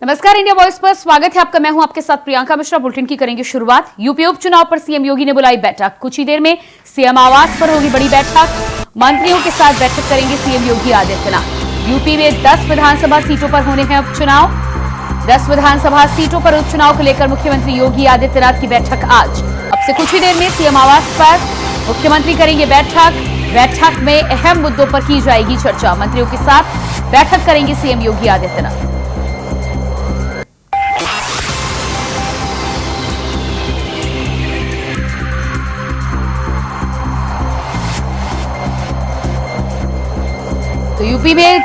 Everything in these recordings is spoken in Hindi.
नमस्कार, इंडिया वॉइस पर स्वागत है आपका। मैं हूं आपके साथ प्रियंका मिश्रा। बुलेटिन की करेंगे शुरुआत। यूपी उपचुनाव पर सीएम योगी ने बुलाई बैठक। कुछ ही देर में सीएम आवास पर होगी बड़ी बैठक। मंत्रियों के साथ बैठक करेंगे सीएम योगी आदित्यनाथ। यूपी में 10 विधानसभा सीटों पर होने हैं उपचुनाव। 10 विधानसभा सीटों पर उपचुनाव को लेकर मुख्यमंत्री योगी आदित्यनाथ की बैठक आज। अब से कुछ ही देर में सीएम आवास पर मुख्यमंत्री करेंगे बैठक। बैठक में अहम मुद्दों पर की जाएगी चर्चा। मंत्रियों के साथ बैठक करेंगे सीएम योगी आदित्यनाथ। तो यूपी में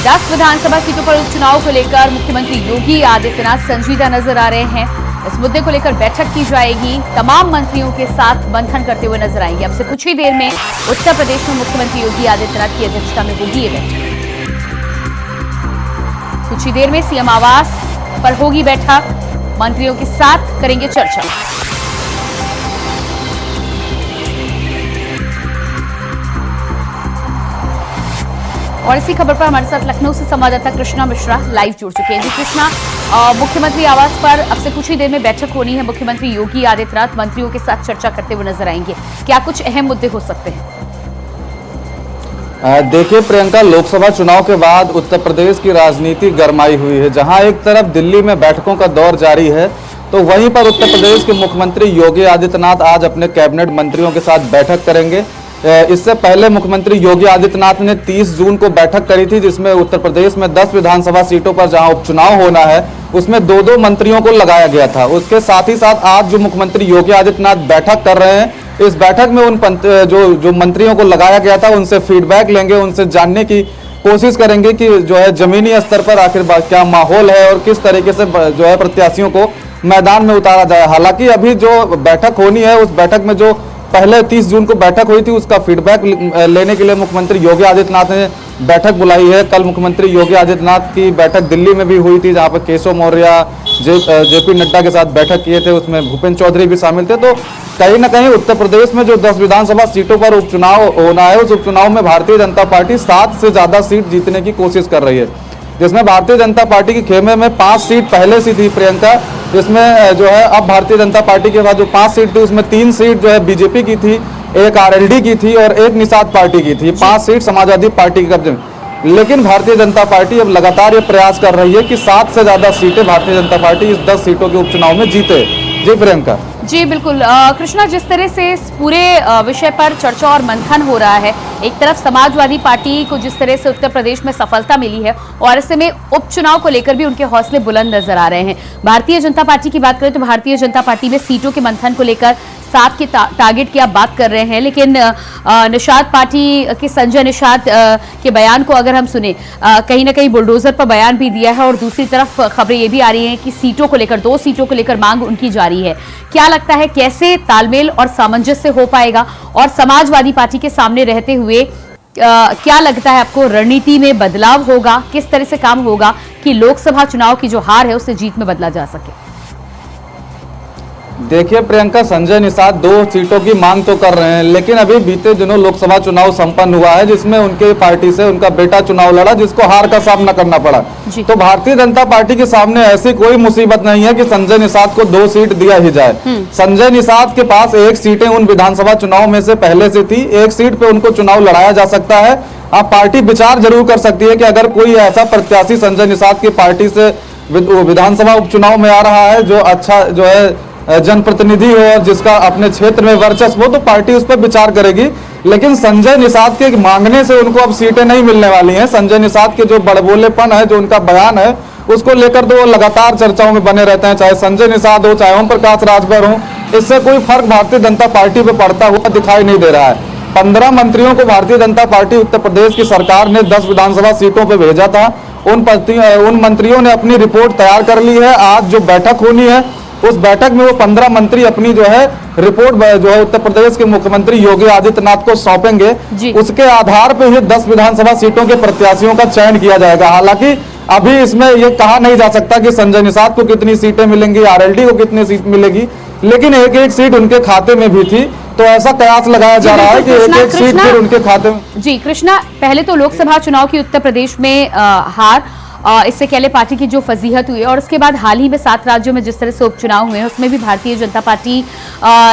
10 विधानसभा सीटों पर उपचुनाव को लेकर मुख्यमंत्री योगी आदित्यनाथ संजीदा नजर आ रहे हैं। इस मुद्दे को लेकर बैठक की जाएगी। तमाम मंत्रियों के साथ मंथन करते हुए नजर आएंगे। अब से कुछ ही देर में उत्तर प्रदेश में मुख्यमंत्री योगी आदित्यनाथ की अध्यक्षता में होगी ये बैठक। कुछ ही देर में सीएम आवास पर होगी बैठक। मंत्रियों के साथ करेंगे चर्चा। और इसी खबर पर हमारे साथ लखनऊ से संवाददाता कृष्णा मिश्रा लाइव जुड़ चुके हैं। जी कृष्णा, मुख्यमंत्री आवास पर अब से कुछ ही देर में बैठक होनी है। मुख्यमंत्री योगी आदित्यनाथ मंत्रियों के साथ चर्चा करते हुए नजर आएंगे। क्या कुछ अहम मुद्दे हो सकते हैं? देखिए प्रियंका, लोकसभा चुनाव के बाद उत्तर प्रदेश की राजनीति गरमाई हुई है। जहां एक तरफ दिल्ली में बैठकों का दौर जारी है, तो वहीं पर उत्तर प्रदेश के मुख्यमंत्री योगी आदित्यनाथ आज अपने कैबिनेट मंत्रियों के साथ बैठक करेंगे। इससे पहले मुख्यमंत्री योगी आदित्यनाथ ने 30 जून को बैठक करी थी, जिसमें उत्तर प्रदेश में 10 विधानसभा सीटों पर जहां उपचुनाव होना है उसमें 2-2 मंत्रियों को लगाया गया था। उसके साथ ही साथ आज जो मुख्यमंत्री योगी आदित्यनाथ बैठक कर रहे हैं, इस बैठक में उन जो मंत्रियों को लगाया गया था उनसे फीडबैक लेंगे, उनसे जानने की कोशिश करेंगे कि जो है जमीनी स्तर पर आखिर क्या माहौल है और किस तरीके से जो है प्रत्याशियों को मैदान में उतारा जाए। हालांकि अभी जो बैठक होनी है, उस बैठक में जो पहले 30 जून को बैठक हुई थी उसका फीडबैक लेने के लिए मुख्यमंत्री योगी आदित्यनाथ ने बैठक बुलाई है। कल मुख्यमंत्री योगी आदित्यनाथ की बैठक दिल्ली में भी हुई थी, जहां पर केशव मौर्य जेपी नड्डा के साथ बैठक किए थे। उसमें भूपेंद्र चौधरी भी शामिल थे। तो कहीं ना कहीं उत्तर प्रदेश में जो 10 विधानसभा सीटों पर उपचुनाव होना है, उस उपचुनाव में भारतीय जनता पार्टी 7 से ज्यादा सीट जीतने की कोशिश कर रही है, जिसमें भारतीय जनता पार्टी के खेमे में 5 सीट पहले से थी प्रियंका। जिसमें जो है अब भारतीय जनता पार्टी के बाद जो 5 सीट थी उसमें 3 सीट जो है बीजेपी की थी, एक आरएलडी की थी और एक निषाद पार्टी की थी। 5 सीट समाजवादी पार्टी के कब्जे में। लेकिन भारतीय जनता पार्टी अब लगातार ये प्रयास कर रही है कि 7 से ज्यादा सीटें भारतीय जनता पार्टी इस 10 सीटों के उपचुनाव में जीते। जी प्रियंका। जी बिल्कुल कृष्णा, जिस तरह से इस पूरे विषय पर चर्चा और मंथन हो रहा है, एक तरफ समाजवादी पार्टी को जिस तरह से उत्तर प्रदेश में सफलता मिली है और ऐसे में उपचुनाव को लेकर भी उनके हौसले बुलंद नजर आ रहे हैं। भारतीय जनता पार्टी की बात करें तो भारतीय जनता पार्टी में सीटों के मंथन को लेकर 7 के टारगेट की आप बात कर रहे हैं, लेकिन निषाद पार्टी के संजय निषाद के बयान को अगर हम सुने, कहीं ना कहीं बुलडोजर पर बयान भी दिया है और दूसरी तरफ खबरें ये भी आ रही हैं कि सीटों को लेकर 2 सीटों को लेकर मांग उनकी जारी है। क्या लगता है कैसे तालमेल और सामंजस्य हो पाएगा और समाजवादी पार्टी के सामने रहते हुए क्या लगता है आपको रणनीति में बदलाव होगा? किस तरह से काम होगा कि लोकसभा चुनाव की जो हार है उसे जीत में बदला जा सके? देखिए प्रियंका, संजय निषाद 2 सीटों की मांग तो कर रहे हैं, लेकिन अभी बीते दिनों लोकसभा चुनाव संपन्न हुआ है, जिसमें उनके पार्टी से उनका बेटा चुनाव लड़ा, जिसको हार का सामना करना पड़ा। तो भारतीय जनता पार्टी के सामने ऐसी कोई मुसीबत नहीं है कि संजय निषाद को 2 सीट दिया ही जाए। संजय निषाद के पास 1 सीटें उन विधानसभा चुनाव में से पहले से थी। 1 सीट पे उनको चुनाव लड़ाया जा सकता है। आप पार्टी विचार जरूर कर सकती है कि अगर कोई ऐसा प्रत्याशी संजय निषाद की पार्टी से विधानसभा उपचुनाव में आ रहा है जो अच्छा जो है जनप्रतिनिधि हो और जिसका अपने क्षेत्र में वर्चस्व हो, तो पार्टी उस पर विचार करेगी। लेकिन संजय निषाद के मांगने से उनको अब सीटें नहीं मिलने वाली हैं। संजय निषाद के जो बड़बोलेपन है, जो उनका बयान है, उसको लेकर तो वो लगातार चर्चाओं में बने रहते हैं, चाहे संजय निषाद हो, चाहे ओम प्रकाश राजभर हो। इससे कोई फर्क भारतीय जनता पार्टी पे पड़ता हुआ दिखाई नहीं दे रहा है। 15 मंत्रियों को भारतीय जनता पार्टी उत्तर प्रदेश की सरकार ने 10 विधानसभा सीटों पर भेजा था। उन मंत्रियों ने अपनी रिपोर्ट तैयार कर ली है। आज जो बैठक होनी है, उस बैठक में वो 15 मंत्री अपनी जो है रिपोर्ट जो है उत्तर प्रदेश के मुख्यमंत्री योगी आदित्यनाथ को सौंपेंगे। उसके आधार पर ही 10 विधानसभा सीटों के प्रत्याशियों का चयन किया जाएगा। हालांकि अभी इसमें ये कहा नहीं जा सकता कि संजय निषाद को कितनी सीटें मिलेंगी, आरएलडी को कितनी सीट मिलेगी, लेकिन एक सीट उनके खाते में भी थी। तो ऐसा कयास लगाया जा रहा है कि एक सीट फिर उनके खाते में। जी कृष्णा, पहले तो लोकसभा चुनाव की उत्तर प्रदेश में हार इससे पहले पार्टी की जो फजीहत हुई और उसके बाद हाल ही में 7 राज्यों में जिस तरह से उपचुनाव हुए हैं उसमें भी भारतीय जनता पार्टी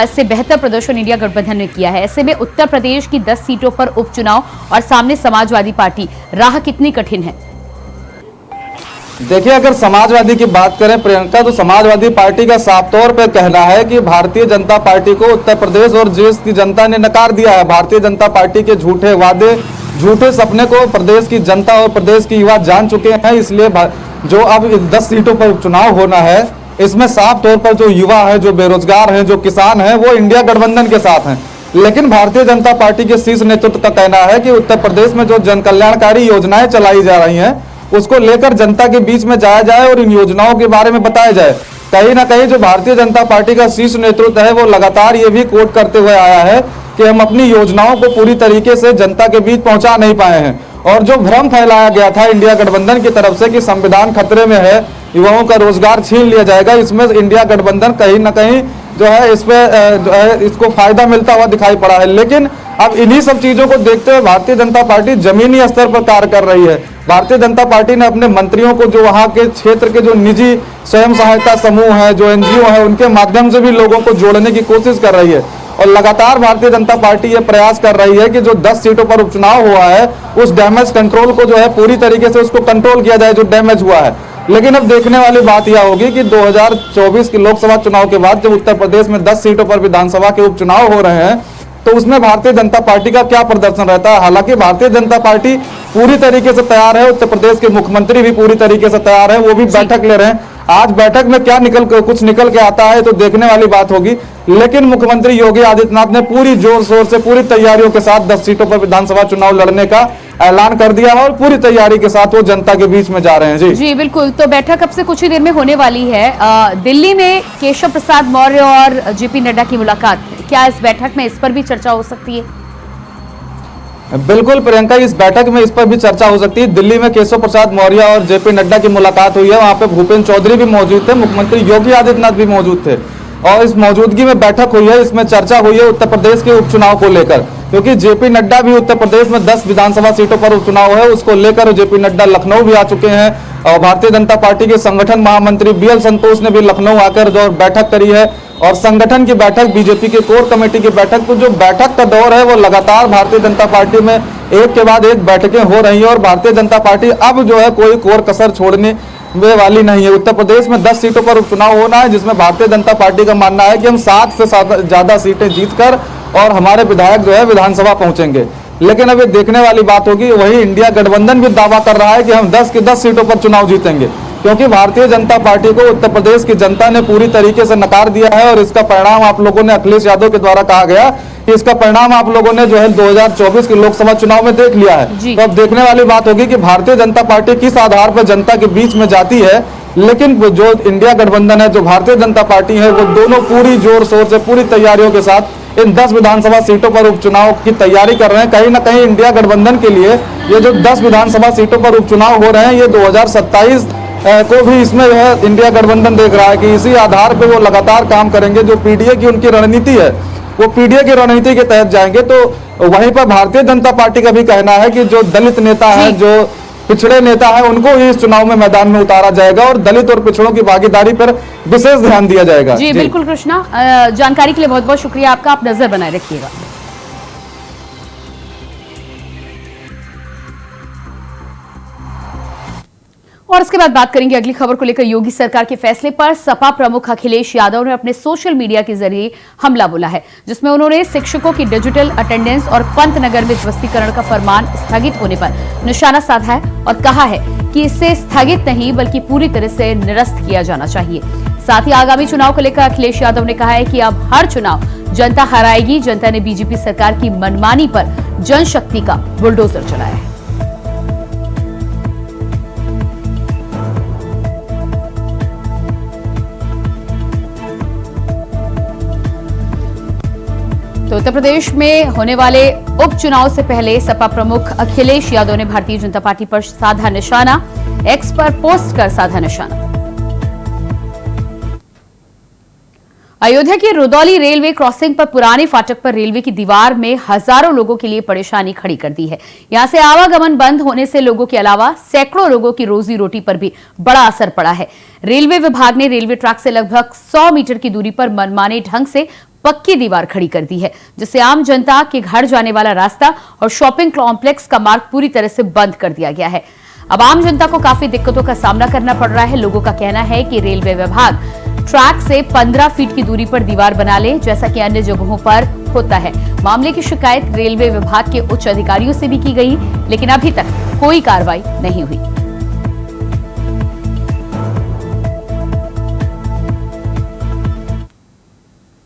से बेहतर प्रदर्शन इंडिया गठबंधन ने किया है। ऐसे में उत्तर प्रदेश की 10 सीटों पर उपचुनाव और सामने समाजवादी पार्टी, राह कितनी कठिन है? देखिए, अगर समाजवादी की बात करें प्रियंका, तो समाजवादी पार्टी का साफ तौर पर कहना है कि भारतीय जनता पार्टी को उत्तर प्रदेश और देश की जनता ने नकार दिया है। भारतीय जनता पार्टी के झूठे वादे, झूठे सपने को प्रदेश की जनता और प्रदेश की युवा जान चुके हैं। इसलिए जो अब 10 सीटों पर उपचुनाव होना है, इसमें साफ तौर पर जो युवा है, जो बेरोजगार हैं, जो किसान हैं, वो इंडिया गठबंधन के साथ हैं। लेकिन भारतीय जनता पार्टी के शीर्ष नेतृत्व का कहना है कि उत्तर प्रदेश में जो जन कल्याणकारी योजनाएं चलाई जा रही हैं उसको लेकर जनता के बीच में जाया जाए और इन योजनाओं के बारे में बताया जाए। कहीं ना कहीं जो भारतीय जनता पार्टी का शीर्ष नेतृत्व है वो लगातार ये भी कोट करते हुए आया है कि हम अपनी योजनाओं को पूरी तरीके से जनता के बीच पहुंचा नहीं पाए हैं। और जो भ्रम फैलाया गया था इंडिया गठबंधन की तरफ से कि संविधान खतरे में है, युवाओं का रोजगार छीन लिया जाएगा, इसमें इंडिया गठबंधन कहीं ना कहीं जो है इसको फायदा मिलता हुआ दिखाई पड़ा है। लेकिन अब इन्हीं सब चीजों को देखते हुए भारतीय जनता पार्टी जमीनी स्तर पर कार्य कर रही है। भारतीय जनता पार्टी ने अपने मंत्रियों को जो वहां के क्षेत्र के जो निजी स्वयं सहायता समूह है, जो एनजीओ है, उनके माध्यम से भी लोगों को जोड़ने की कोशिश कर रही है। और लगातार भारतीय जनता पार्टी ये प्रयास कर रही है कि जो 10 सीटों पर उपचुनाव हुआ है उस डैमेज कंट्रोल को जो है पूरी तरीके से उसको कंट्रोल किया जाए जो डैमेज हुआ है। लेकिन अब देखने वाली बात यह होगी कि 2024 के लोकसभा चुनाव के बाद जब उत्तर प्रदेश में 10 सीटों पर विधानसभा के उपचुनाव हो रहे हैं तो उसमें भारतीय जनता पार्टी का क्या प्रदर्शन रहता है। हालांकि भारतीय जनता पार्टी पूरी तरीके से तैयार है, उत्तर प्रदेश के मुख्यमंत्री भी पूरी तरीके से तैयार है, वो भी बैठक ले रहे हैं। आज बैठक में क्या कुछ निकल के आता है तो देखने वाली बात होगी। लेकिन मुख्यमंत्री योगी आदित्यनाथ ने पूरी जोर शोर से पूरी तैयारियों के साथ 10 सीटों पर विधानसभा चुनाव लड़ने का ऐलान कर दिया है और पूरी तैयारी के साथ वो जनता के बीच में जा रहे हैं। जी बिल्कुल। तो बैठक अब से कुछ ही देर में होने वाली है। दिल्ली में केशव प्रसाद मौर्य और जेपी नड्डा की मुलाकात, क्या इस बैठक में इस पर भी चर्चा हो सकती है? बिल्कुल प्रियंका, इस बैठक में इस पर भी चर्चा हो सकती है। दिल्ली में केशव प्रसाद मौर्य और जेपी नड्डा की मुलाकात हुई है, वहां पे भूपेंद्र चौधरी भी मौजूद थे, मुख्यमंत्री योगी आदित्यनाथ भी मौजूद थे और इस मौजूदगी में बैठक हुई है। इसमें चर्चा हुई है उत्तर प्रदेश के उपचुनाव को लेकर, क्योंकि जेपी नड्डा भी उत्तर प्रदेश में 10 विधानसभा सीटों पर उपचुनाव है, उसको लेकर जेपी नड्डा लखनऊ भी आ चुके हैं। और भारतीय जनता पार्टी के संगठन महामंत्री बीएल संतोष ने भी लखनऊ आकर जो बैठक करी है और संगठन की बैठक, बीजेपी के कोर कमेटी की बैठक, तो जो बैठक का दौर है वो लगातार भारतीय जनता पार्टी में एक के बाद एक बैठकें हो रही हैं और भारतीय जनता पार्टी अब जो है कोई कोर कसर छोड़ने वे वाली नहीं है। उत्तर प्रदेश में 10 सीटों पर उपचुनाव होना है, जिसमें भारतीय जनता पार्टी का मानना है कि हम 7 से ज्यादा सीटें जीतकर और हमारे विधायक जो है विधानसभा पहुंचेंगे। लेकिन अब ये देखने वाली बात होगी, वही इंडिया गठबंधन भी दावा कर रहा है कि हम 10 की 10 सीटों पर चुनाव जीतेंगे, क्योंकि भारतीय जनता पार्टी को उत्तर प्रदेश की जनता ने पूरी तरीके से नकार दिया है। और इसका परिणाम आप लोगों ने, अखिलेश यादव के द्वारा कहा गया कि इसका परिणाम आप लोगों ने जो है 2024 के लोकसभा चुनाव में देख लिया है। तो अब देखने वाली बात होगी कि भारतीय जनता पार्टी किस आधार पर जनता के बीच में जाती है। लेकिन जो इंडिया गठबंधन है, जो भारतीय जनता पार्टी है, वो दोनों पूरी जोर शोर से पूरी तैयारियों के साथ इन 10 विधानसभा सीटों पर उपचुनाव की तैयारी कर रहे हैं। कहीं ना कहीं इंडिया गठबंधन के लिए ये जो 10 विधानसभा सीटों पर उपचुनाव हो रहे हैं, ये 2027 को भी इसमें जो है इंडिया गठबंधन देख रहा है कि इसी आधार पे वो लगातार काम करेंगे। जो पीडीए की उनकी रणनीति है, वो पीडीए की रणनीति के तहत जाएंगे। तो वहीं पर भारतीय जनता पार्टी का भी कहना है कि जो दलित नेता है, जो पिछड़े नेता है, उनको ही इस चुनाव में मैदान में उतारा जाएगा और दलित और पिछड़ों की भागीदारी पर विशेष ध्यान दिया जाएगा। जी बिल्कुल कृष्णा, जानकारी के लिए बहुत बहुत शुक्रिया आपका। आप नजर बनाए रखिएगा। और इसके बाद बात करेंगे अगली खबर को लेकर। योगी सरकार के फैसले पर सपा प्रमुख अखिलेश यादव ने अपने सोशल मीडिया के जरिए हमला बोला है, जिसमें उन्होंने शिक्षकों की डिजिटल अटेंडेंस और पंतनगर में ध्वस्तीकरण का फरमान स्थगित होने पर निशाना साधा है और कहा है कि इसे स्थगित नहीं बल्कि पूरी तरह से निरस्त किया जाना चाहिए। साथ ही आगामी चुनाव को लेकर अखिलेश यादव ने कहा है कि अब हर चुनाव जनता हराएगी। जनता ने बीजेपी सरकार की मनमानी पर जनशक्ति का बुलडोजर चलाया है। तो उत्तर प्रदेश में होने वाले उपचुनाव से पहले सपा प्रमुख अखिलेश यादव ने भारतीय जनता पार्टी पर साधा निशाना, एक्स पर पोस्ट कर साधा निशाना। अयोध्या की रुदौली रेलवे क्रॉसिंग पर पुराने फाटक पर रेलवे की दीवार में हजारों लोगों के लिए परेशानी खड़ी कर दी है। यहां से आवागमन बंद होने से लोगों के अलावा सैकड़ों लोगों की रोजी रोटी पर भी बड़ा असर पड़ा है। रेलवे विभाग ने रेलवे ट्रैक से लगभग 100 मीटर की दूरी पर मनमाने ढंग से पक्की दीवार खड़ी कर दी है, जिससे आम जनता के घर जाने वाला रास्ता और शॉपिंग कॉम्प्लेक्स का मार्ग पूरी तरह से बंद कर दिया गया है। अब आम जनता को काफी दिक्कतों का सामना करना पड़ रहा है। लोगों का कहना है कि रेलवे विभाग ट्रैक से 15 फीट की दूरी पर दीवार बना ले, जैसा कि अन्य जगहों पर होता है। मामले की शिकायत रेलवे विभाग के उच्च अधिकारियों से भी की गई, लेकिन अभी तक कोई कार्रवाई नहीं हुई।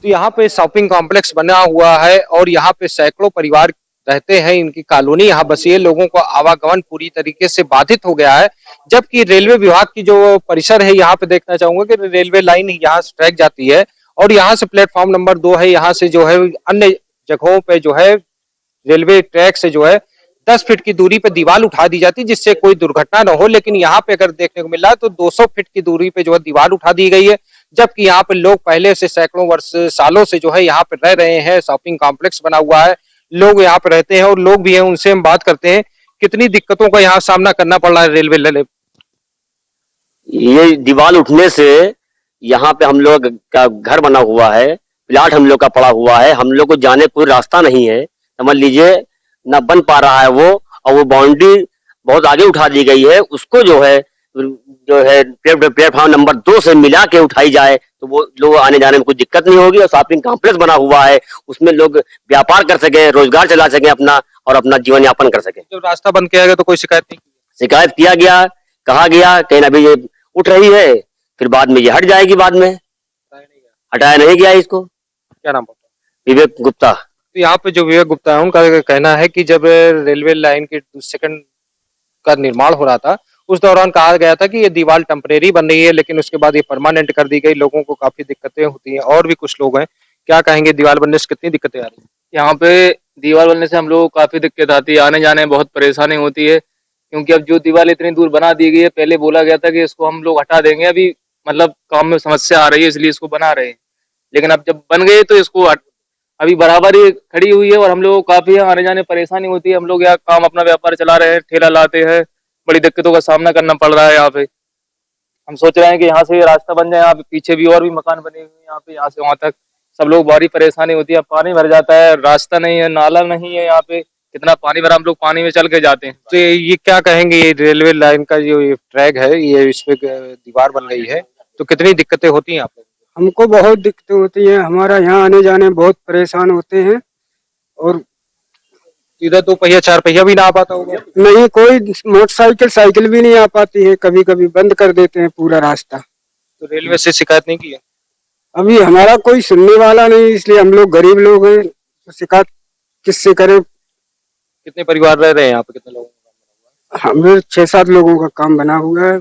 तो यहाँ पे शॉपिंग कॉम्प्लेक्स बना हुआ है और यहाँ पे सैकड़ों परिवार रहते हैं। इनकी कॉलोनी यहाँ बसी है। लोगों को आवागमन पूरी तरीके से बाधित हो गया है। जबकि रेलवे विभाग की जो परिसर है, यहाँ पे देखना चाहूंगा कि रेलवे लाइन यहाँ से ट्रैक जाती है और यहाँ से प्लेटफॉर्म नंबर 2 है। यहाँ से जो है अन्य जगहों पे जो है रेलवे ट्रैक से जो है 10 फीट की दूरी पे दीवार उठा दी जाती, जिससे कोई दुर्घटना न हो। लेकिन यहाँ पे अगर देखने को मिल रहा है तो 200 फीट की दूरी पे जो है दीवार उठा दी गई है। जबकि यहाँ पे लोग पहले से सैकड़ों वर्ष सालों से जो है यहाँ पे रह रहे हैं। शॉपिंग कॉम्प्लेक्स बना हुआ है, लोग यहाँ पे रहते हैं और लोग भी हैं, उनसे हम बात करते हैं कितनी दिक्कतों का यहाँ सामना करना पड़ रहा है रेलवे। ये दीवार उठने से यहाँ पे हम लोग का घर बना हुआ है, प्लाट हम लोग का पड़ा हुआ है। हम लोग को जाने कोई रास्ता नहीं है, समझ लीजिए, ना बन पा रहा है वो। और वो बाउंड्री बहुत आगे उठा दी गई है, उसको जो है प्लेटफॉर्म नंबर 2 से मिला के उठाई जाए तो वो लोग आने जाने में कोई दिक्कत नहीं होगी। और शॉपिंग कॉम्प्लेक्स बना हुआ है, उसमें लोग व्यापार कर सके, रोजगार चला सके अपना और अपना जीवन यापन कर सके। जब रास्ता बंद किया गया तो कोई शिकायत नहीं की? शिकायत किया गया, कहा गया कहीं अभी ये उठ रही है, फिर बाद में ये हट जाएगी। बाद में हटाया नहीं गया इसको। क्या नाम पता? विवेक गुप्ता। तो यहाँ पे जो विवेक गुप्ता है, उनका कहना है कि जब रेलवे लाइन के सेकंड का निर्माण हो रहा था, उस दौरान कहा गया था कि ये दीवार टेम्परेरी बन रही है, लेकिन उसके बाद ये परमानेंट कर दी गई। लोगों को काफी दिक्कतें होती हैं। और भी कुछ लोग हैं, क्या कहेंगे दीवार बनने से कितनी दिक्कतें आ रही हैं? यहाँ पे दीवार बनने से हम लोगों को काफी दिक्कत आती है, आने जाने में बहुत परेशानी होती है। क्योंकि अब जो दीवार इतनी दूर बना दी गई है, पहले बोला गया था कि इसको हम लोग हटा देंगे, अभी मतलब काम में समस्या आ रही है इसलिए इसको बना रहे हैं। लेकिन अब जब बन गए तो इसको अभी बराबर ही खड़ी हुई है और हम लोगों को काफी आने जाने परेशानी होती है। हम लोग यहाँ काम अपना व्यापार चला रहे हैं, ठेला लाते हैं, बड़ी दिक्कतों का सामना करना पड़ रहा है। यहाँ पे हम सोच रहे हैं कि यहाँ से रास्ता बन जाए। यहाँ पे पीछे भी और भी मकान बने हुए हैं, यहाँ पे यहाँ से वहां तक सब लोग बड़ी परेशानी होती है। पानी भर जाता है, रास्ता नहीं है, नाला नहीं है। यहाँ पे कितना पानी भरा, हम लोग पानी में चल के जाते हैं। तो ये क्या कहेंगे, ये रेलवे लाइन का जो ये ट्रैक है, ये इसमें दीवार बन गई है तो कितनी दिक्कतें होती हैं आपको? हमको बहुत दिक्कतें होती हैं। हमारा यहाँ आने जाने में बहुत परेशान होते हैं। और इधर 2 पहिया 4 पहिया भी ना आ पाता होगा? नहीं, कोई मोटरसाइकिल साइकिल भी नहीं आ पाती है। कभी कभी बंद कर देते हैं पूरा रास्ता। तो रेलवे से शिकायत नहीं की है? अभी हमारा कोई सुनने वाला नहीं, इसलिए हम लोग गरीब लोग हैं, तो शिकायत किससे करें। कितने परिवार रह रहे हैं यहाँ पे? कितने लोगों का काम बना हुआ है? हमें 6-7 लोगों का काम बना हुआ है।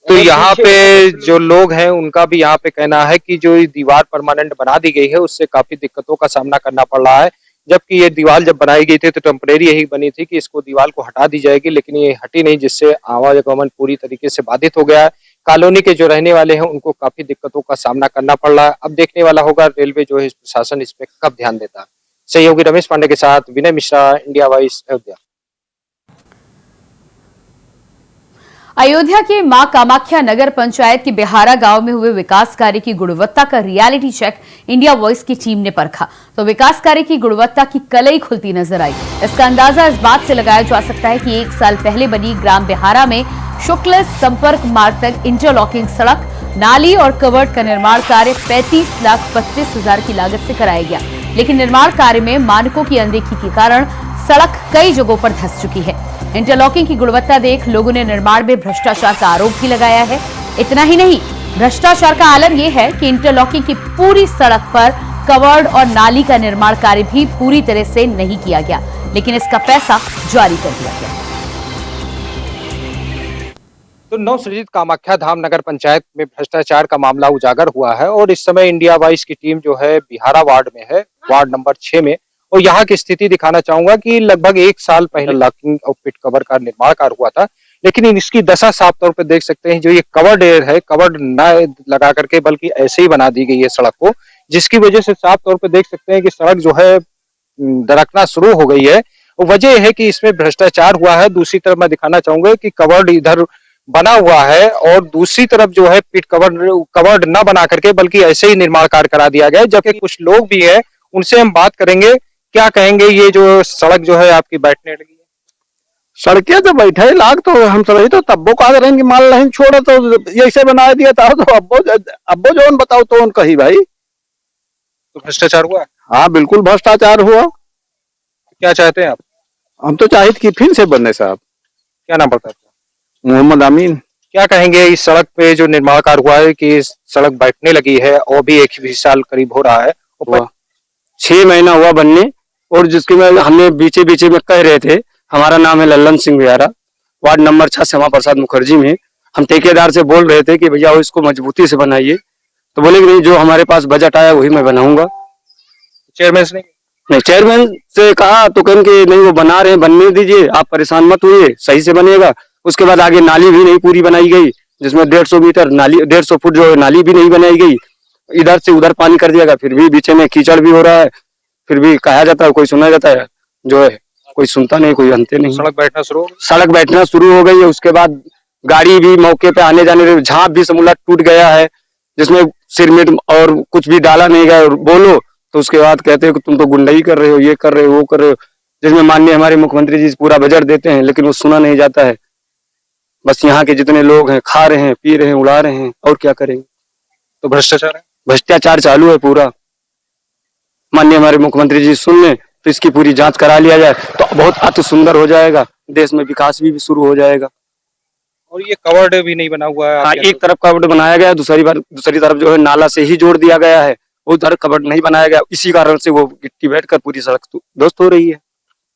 तो यहाँ पे जो लोग हैं, उनका भी यहाँ पे कहना है कि जो ये दीवार परमानेंट बना दी गई है, उससे काफी दिक्कतों का सामना करना पड़ रहा है। जबकि ये दीवार जब बनाई गई थी तो टेम्परेरी यही बनी थी कि इसको दीवार को हटा दी जाएगी, लेकिन ये हटी नहीं, जिससे आवागमन पूरी तरीके से बाधित हो गया है। कॉलोनी के जो रहने वाले हैं, उनको काफी दिक्कतों का सामना करना पड़ रहा है। अब देखने वाला होगा रेलवे जो है, प्रशासन इस पे कब ध्यान देता है। सहयोगी रमेश पांडे के साथ विनय मिश्रा, इंडिया वॉइस, अयोध्या। अयोध्या के मां कामाख्या नगर पंचायत के बिहारा गांव में हुए विकास कार्य की गुणवत्ता का रियलिटी चेक इंडिया वॉइस की टीम ने परखा, तो विकास कार्य की गुणवत्ता की कलई खुलती नजर आई। इसका अंदाजा इस बात से लगाया जा सकता है कि 1 साल पहले बनी ग्राम बिहारा में शुक्ल संपर्क मार्ग तक इंटरलॉकिंग सड़क, नाली और कवर्ट का निर्माण कार्य 35,32,000 की लागत से कराया गया। लेकिन निर्माण कार्य में मानकों की अनदेखी के कारण सड़क कई जगहों पर धंस चुकी है। इंटरलॉकिंग की गुणवत्ता देख लोगों ने निर्माण में भ्रष्टाचार का आरोप भी लगाया है। इतना ही नहीं, भ्रष्टाचार का आलम यह है कि इंटरलॉकिंग की पूरी सड़क पर कवर्ड और नाली का निर्माण कार्य भी पूरी तरह से नहीं किया गया, लेकिन इसका पैसा जारी कर दिया गया। तो नवसृजित कामाख्या धाम नगर पंचायत में भ्रष्टाचार का मामला उजागर हुआ है और इस समय इंडिया वॉइस की टीम जो है बिहारा वार्ड में है, वार्ड नंबर 6 में। और यहाँ की स्थिति दिखाना चाहूंगा कि लगभग 1 साल पहले लॉकिंग और पिट कवर का निर्माण कार्य हुआ था, लेकिन इसकी दशा साफ तौर पे देख सकते हैं, जो ये कवर्ड एयर है, कवर्ड ना लगा करके बल्कि ऐसे ही बना दी गई है सड़क को, जिसकी वजह से साफ तौर पे देख सकते हैं कि सड़क जो है दरकना शुरू हो गई है। वजह है कि इसमें भ्रष्टाचार हुआ है। दूसरी तरफ मैं दिखाना चाहूंगा कि कवर्ड इधर बना हुआ है और दूसरी तरफ जो है पिट कवर्ड न बना करके बल्कि ऐसे ही निर्माण कार्य करा दिया गया है। जबकि कुछ लोग भी है, उनसे हम बात करेंगे, क्या कहेंगे ये जो सड़क जो है आपकी बैठने लगी है। सड़कें तो बैठे लाख तो हम समझे तो तब्बो का रहेंगे माल नहीं छोड़ा तो ऐसे बना दिया था तो अब्बो जोन बताओ तो उनका ही भाई। तो भ्रष्टाचार हुआ, हाँ बिल्कुल भ्रष्टाचार हुआ। क्या चाहते हैं आप। हम तो चाहते कि फिर से बनने साहब। क्या नाम पड़ता है। मोहम्मद अमीन। क्या कहेंगे इस सड़क पे जो निर्माण कार्य हुआ है कि इस सड़क बैठने लगी है और भी 1 साल करीब हो रहा है। 6 महीना हुआ बनने और जिसके में हमें बीचे बीचे में कह रहे थे, हमारा नाम है लल्लन सिंह बिहारा, वार्ड नंबर 6 श्यामा प्रसाद मुखर्जी में। हम ठेकेदार से बोल रहे थे कि भैया इसको मजबूती से बनाइए, तो बोले कि नहीं जो हमारे पास बजट आया वही मैं बनाऊंगा। चेयरमैन से नहीं, चेयरमैन से कहा तो कहें कि नहीं वो बना रहे हैं, बनने दीजिए, आप परेशान मत होइए, सही से बनेगा। उसके बाद आगे नाली भी नहीं पूरी बनाई गई, जिसमें 150 मीटर नाली 150 फुट जो नाली भी नहीं बनाई गई। इधर से उधर पानी कर दिया गया, फिर भी बीच में कीचड़ भी हो रहा है, फिर भी कहा जाता है कोई सुना जाता है, जो है कोई सुनता नहीं, कोई अंते नहीं। सड़क बैठना शुरू हो गई है। उसके बाद गाड़ी भी मौके पे आने जाने, झाँप भी समूला टूट गया है, जिसमें सिरमिट और कुछ भी डाला नहीं गया। बोलो तो उसके बाद कहते हैं कि तुम तो गुंडाई कर रहे हो, ये कर रहे हो, वो कर रहे हो, जिसमें माननीय हमारे मुख्यमंत्री जी पूरा बजट देते हैं, लेकिन वो सुना नहीं जाता है। बस यहाँ के जितने लोग हैं खा रहे हैं, पी रहे हैं, उड़ा रहे हैं, और क्या करेंगे। तो भ्रष्टाचार चालू है पूरा। माननीय हमारे मुख्यमंत्री जी सुन लें तो इसकी पूरी जांच करा लिया जाए तो बहुत अति सुंदर हो जाएगा, देश में विकास भी शुरू हो जाएगा। और ये कवर्ड भी नहीं बना हुआ है। हाँ, एक तरफ कवर्ड बनाया गया, दूसरी तरफ जो है नाला से ही जोड़ दिया गया है, उधर कवर्ड नहीं बनाया गया। इसी कारण से वो गिट्टी बैठकर पूरी सड़क ध्वस्त हो रही है।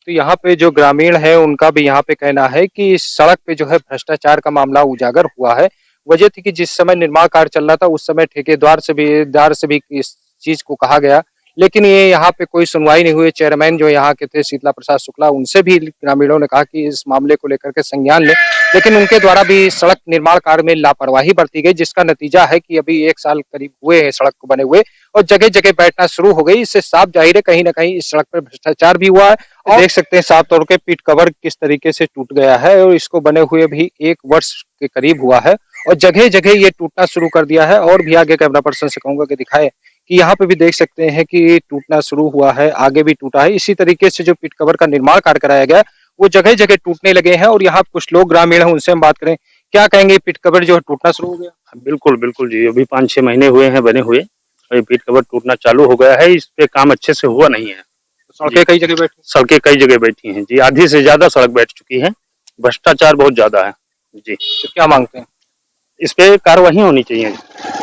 तो यहाँ पे जो ग्रामीण है उनका भी यहाँ पे कहना है कि इस सड़क पे जो है भ्रष्टाचार का मामला उजागर हुआ है। वजह थी कि जिस समय निर्माण कार्य चल रहा था उस समय ठेकेदार से भी इस चीज को कहा गया, लेकिन ये यहाँ पे कोई सुनवाई नहीं हुई। चेयरमैन जो यहाँ के थे शीतला प्रसाद शुक्ला, उनसे भी ग्रामीणों ने कहा कि इस मामले को लेकर के संज्ञान ले, लेकिन उनके द्वारा भी सड़क निर्माण कार्य में लापरवाही बरती गई, जिसका नतीजा है कि अभी 1 साल करीब हुए हैं सड़क को बने हुए और जगह जगह बैठना शुरू हो गई। इससे साफ जाहिर है कहीं ना कहीं इस सड़क पर भ्रष्टाचार भी हुआ है। और देख सकते हैं साफ तौर पे पीट कवर किस तरीके से टूट गया है और इसको बने हुए भी 1 वर्ष के करीब हुआ है और जगह जगह ये टूटना शुरू कर दिया है। और भी आगे कैमरा पर्सन से कहूंगा कि दिखाए कि यहाँ पे भी देख सकते हैं कि टूटना शुरू हुआ है, आगे भी टूटा है। इसी तरीके से जो पिट कवर का निर्माण कार्य कराया गया वो जगह जगह टूटने लगे हैं। और यहाँ कुछ लोग ग्रामीण हैं, उनसे हम बात करें, क्या कहेंगे पिट कवर जो है टूटना शुरू हो गया। बिल्कुल बिल्कुल जी, अभी 5-6 महीने हुए हैं बने हुए, अभी पिट कवर टूटना चालू हो गया है। इस पे काम अच्छे से हुआ नहीं है। सड़कें कई जगह बैठी हैं जी, आधी से ज्यादा सड़क बैठ चुकी है, भ्रष्टाचार बहुत ज्यादा है जी। तो क्या मांगते हैं। इस पे कार्रवाई होनी चाहिए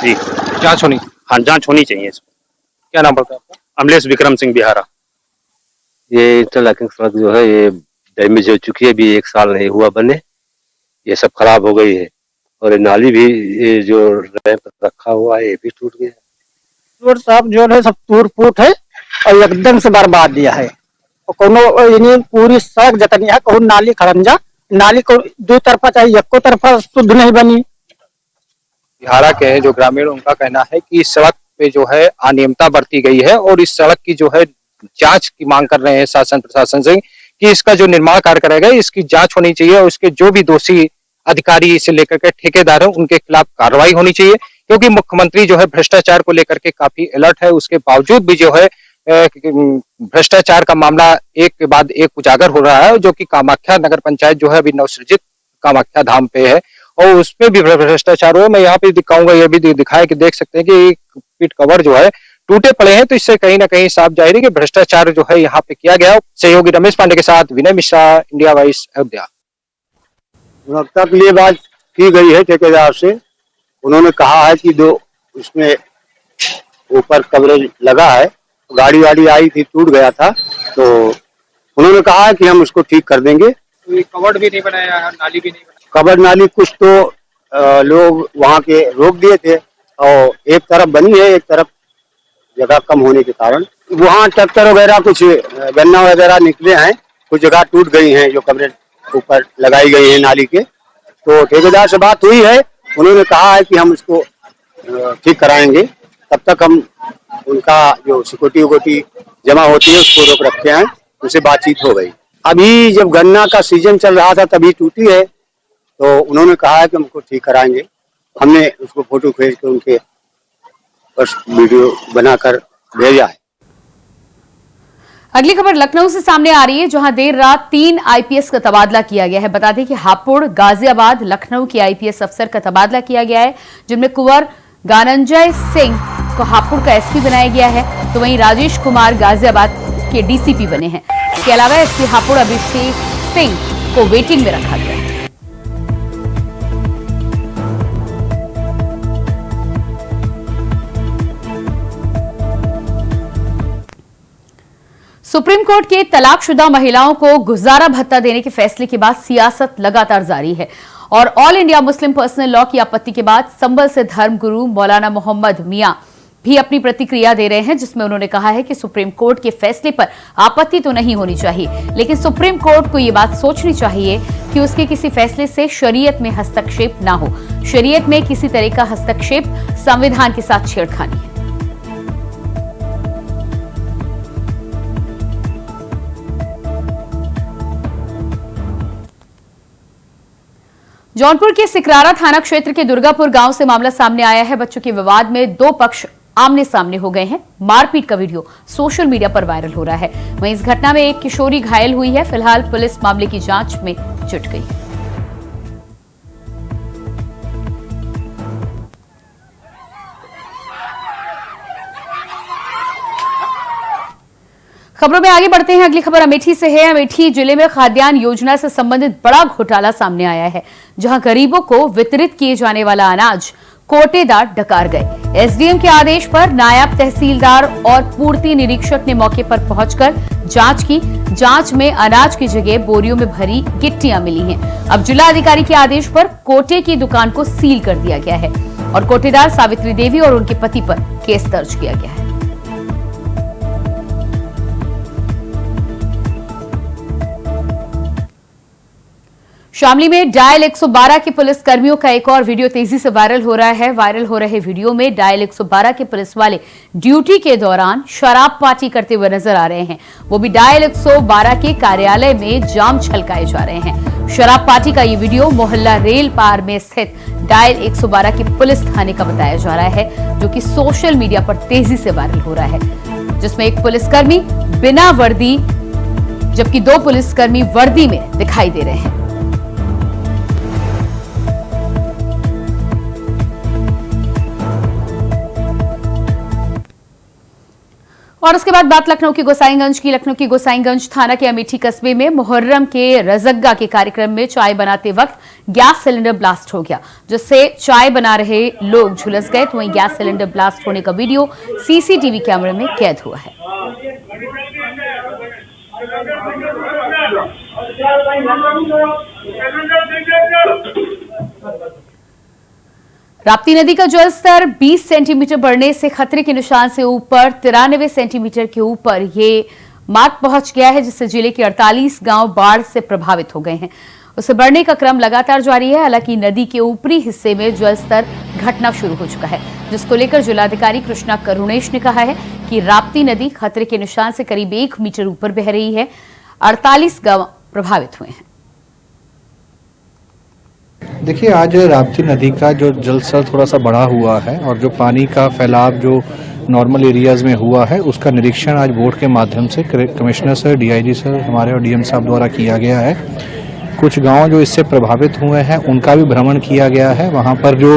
जी, जांच होनी। हाँ, जांच होनी चाहिए। क्या नाम पड़ता है आपका। अमलेश विक्रम सिंह बिहारा। ये इंटरलॉकिंग सड़क जो है ये डैमेज हो चुकी है, अभी 1 साल नहीं हुआ बने, ये सब खराब हो गई है। और ये नाली भी ये जो रैंप रखा हुआ है ये भी टूट गया। रोड साहब जो है सब टूट फूट है और एकदम से बर्बाद दिया है। कोनो पूरी सड़क जतनी है, कहूँ नाली खड़ंजा, नाली को 2 तरफा चाहिए, एको तरफा शुद्ध नहीं बनी। बिहारा के हैं जो ग्रामीण, उनका कहना है कि इस सड़क पे जो है अनियमितता बरती गई है और इस सड़क की जो है जांच की मांग कर रहे हैं शासन प्रशासन से कि इसका जो निर्माण कार्य कराया गया इसकी जांच होनी चाहिए और इसके जो भी दोषी अधिकारी से लेकर के ठेकेदार हैं उनके खिलाफ कार्रवाई होनी चाहिए। क्योंकि मुख्यमंत्री जो है भ्रष्टाचार को लेकर के काफी अलर्ट है, उसके बावजूद भी जो है भ्रष्टाचार का मामला एक के बाद एक उजागर हो रहा है। जो कि कामाख्या नगर पंचायत जो है अभी नवसृजित कामाख्या धाम पे है और उसपे भी भ्रष्टाचार हुआ। मैं यहाँ पे दिखाऊंगा, ये भी दिखाया कि देख सकते हैं कि पिट कवर जो है टूटे पड़े हैं, तो इससे कहीं ना कहीं साफ जाहिर है कि भ्रष्टाचार जो है यहाँ पे किया गया। सहयोगी रमेश पांडे के साथ विनय मिश्रा, इंडिया वाइस, अयोध्या। गुणवत्ता के लिए बात की गई है ठेकेदार से, उन्होंने कहा है कि 2 उसमें ऊपर कवरेज लगा है, गाड़ी वाड़ी आई थी टूट गया था, तो उन्होंने कहा है कि हम उसको ठीक कर देंगे। तो कवर्ड भी नहीं बनाया, नाली भी नहीं बनाया। कवर्ड नाली कुछ तो लोग वहाँ के रोक दिए थे और एक तरफ बनी है, एक तरफ जगह कम होने के कारण वहाँ ट्रैक्टर वगैरह कुछ गन्ना वगैरह निकले हैं, कुछ जगह टूट गई हैं जो कवरेज ऊपर लगाई गई है नाली के, तो ठेकेदार से बात हुई है, उन्होंने कहा है कि हम इसको ठीक कराएंगे। तब तक हम उनका जो सिक्योरिटी जमा होती है उसको रोक रखे हैं, उनसे बातचीत हो गई। अभी जब गन्ना का सीजन चल रहा था तभी टूटी है, तो उन्होंने कहा है कि हमको ठीक कराएंगे। हमने उसको फोटो खींच के उनके बस वीडियो बनाकर भेजा है। अगली खबर लखनऊ से सामने आ रही है, जहां देर रात 3 आईपीएस का तबादला किया गया है। बता दें कि हापुड़, गाजियाबाद, लखनऊ के आईपीएस अफसर का तबादला किया गया है, जिनमें कुंवर गानंजय सिंह को हापुड़ का एसपी बनाया गया है, तो वहीं राजेश कुमार गाजियाबाद के डीसीपी बने हैं। इसके अलावा एसपी हापुड़ अभिषेक सिंह को वेटिंग में रखा गया है। सुप्रीम कोर्ट के तलाकशुदा महिलाओं को गुजारा भत्ता देने के फैसले के बाद सियासत लगातार जारी है और all India Muslim personal law की आपत्ति के बाद संभल से धर्मगुरु मौलाना मोहम्मद मियां भी अपनी प्रतिक्रिया दे रहे हैं, जिसमें उन्होंने कहा है कि सुप्रीम कोर्ट के फैसले पर आपत्ति तो नहीं होनी चाहिए, लेकिन सुप्रीम कोर्ट को यह बात सोचनी चाहिए कि उसके किसी फैसले से शरीयत में हस्तक्षेप ना हो। शरीयत में किसी तरह का हस्तक्षेप संविधान के साथ छेड़खानी है। जौनपुर के सिकरारा थाना क्षेत्र के दुर्गापुर गांव से मामला सामने आया है। बच्चों के विवाद में 2 पक्ष आमने सामने हो गए हैं। मारपीट का वीडियो सोशल मीडिया पर वायरल हो रहा है। वहीं इस घटना में एक किशोरी घायल हुई है। फिलहाल पुलिस मामले की जांच में जुट गई है। खबरों में आगे बढ़ते हैं। अगली खबर अमेठी से है। अमेठी जिले में खाद्यान्न योजना से संबंधित बड़ा घोटाला सामने आया है, जहां गरीबों को वितरित किए जाने वाला अनाज कोटेदार डकार गए। एसडीएम के आदेश पर नायब तहसीलदार और पूर्ति निरीक्षक ने मौके पर पहुंचकर जांच की। जांच में अनाज की जगह बोरियों में भरी गिट्टियां मिली हैं। अब जिला अधिकारी के आदेश पर कोटे की दुकान को सील कर दिया गया है और कोटेदार सावित्री देवी और उनके पति पर केस दर्ज किया गया है। शामली में डायल 112 के पुलिस कर्मियों का एक और वीडियो तेजी से वायरल हो रहा है। वायरल हो रहे वीडियो में डायल 112 के पुलिस वाले ड्यूटी के दौरान शराब पार्टी करते हुए नजर आ रहे हैं। वो भी डायल 112 के कार्यालय में जाम छलकाए जा रहे हैं। शराब पार्टी का ये वीडियो मोहल्ला रेल पार में स्थित डायल 112 के पुलिस थाने का बताया जा रहा है, जो कि सोशल मीडिया पर तेजी से वायरल हो रहा है, जिसमें एक पुलिसकर्मी बिना वर्दी जबकि 2 पुलिसकर्मी वर्दी में दिखाई दे रहे हैं। और उसके बाद बात लखनऊ की गोसाईगंज की। लखनऊ की गोसाईगंज थाना के अमेठी कस्बे में मुहर्रम के रजग्गा के कार्यक्रम में चाय बनाते वक्त गैस सिलेंडर ब्लास्ट हो गया, जिससे चाय बना रहे लोग झुलस गए। तो वहीं गैस सिलेंडर ब्लास्ट होने का वीडियो सीसीटीवी कैमरे में कैद हुआ है। राप्ती नदी का जलस्तर 20 सेंटीमीटर बढ़ने से खतरे के निशान से ऊपर 93 सेंटीमीटर के ऊपर ये मार्क पहुंच गया है, जिससे जिले के 48 गांव बाढ़ से प्रभावित हो गए हैं। उसे बढ़ने का क्रम लगातार जारी है। हालांकि नदी के ऊपरी हिस्से में जलस्तर घटना शुरू हो चुका है, जिसको लेकर जिलाधिकारी कृष्णा करुणेश ने कहा है कि राप्ती नदी खतरे के निशान से करीब 1 मीटर ऊपर बह रही है। 48 गांव प्रभावित हुए हैं। देखिए, आज राप्ती नदी का जो जल स्तर थोड़ा सा बढ़ा हुआ है और जो पानी का फैलाव जो नॉर्मल एरियाज में हुआ है, उसका निरीक्षण आज बोट के माध्यम से कमिश्नर सर, डीआईजी सर हमारे और डीएम साहब द्वारा किया गया है। कुछ गांव जो इससे प्रभावित हुए हैं उनका भी भ्रमण किया गया है। वहां पर जो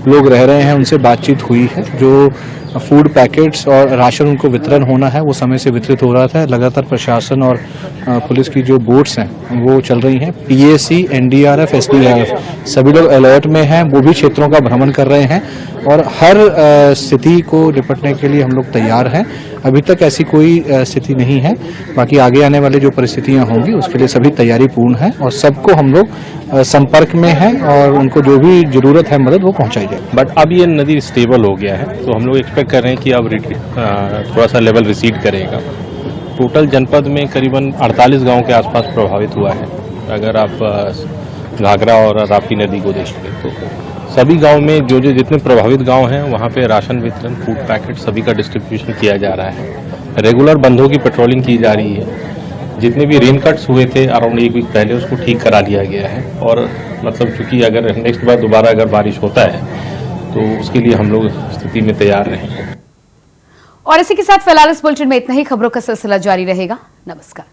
लोग रह रहे हैं उनसे बातचीत हुई है। जो फूड पैकेट्स और राशन उनको वितरण होना है वो समय से वितरित हो रहा था। लगातार प्रशासन और पुलिस की जो बोट्स हैं वो चल रही हैं। पीएसी, एनडीआरएफ, एसडीआरएफ सभी लोग अलर्ट में हैं। वो भी क्षेत्रों का भ्रमण कर रहे हैं और हर स्थिति को निपटने के लिए हम लोग तैयार हैं। अभी तक ऐसी कोई स्थिति नहीं है। बाकी आगे आने वाली जो परिस्थितियां होंगी उसके लिए सभी तैयारी पूर्ण है और सबको हम लोग संपर्क में हैं और उनको जो भी जरूरत है मदद वो पहुंचाई जाए। बट अब ये नदी स्टेबल हो गया है, तो हम लोग एक्सपेक्ट कर रहे हैं कि अब थोड़ा सा लेवल रिसीड करेगा। टोटल जनपद में करीबन 48 गांव के आसपास प्रभावित हुआ है। अगर आप घाघरा और राप्ती नदी को देखते तो सभी गांव में जो जो जितने प्रभावित गांव हैं वहां पे राशन वितरण, फूड पैकेट सभी का डिस्ट्रीब्यूशन किया जा रहा है। रेगुलर बंधों की पेट्रोलिंग की जा रही है। जितने भी रेन कट्स हुए थे अराउंड एक वीक पहले उसको ठीक करा लिया गया है और मतलब चूंकि अगर नेक्स्ट बार दोबारा अगर बारिश होता है तो उसके लिए हम लोग स्थिति में तैयार रहें। और इसी के साथ फिलहाल इस बुलेटिन में इतना ही। खबरों का सिलसिला जारी रहेगा। नमस्कार।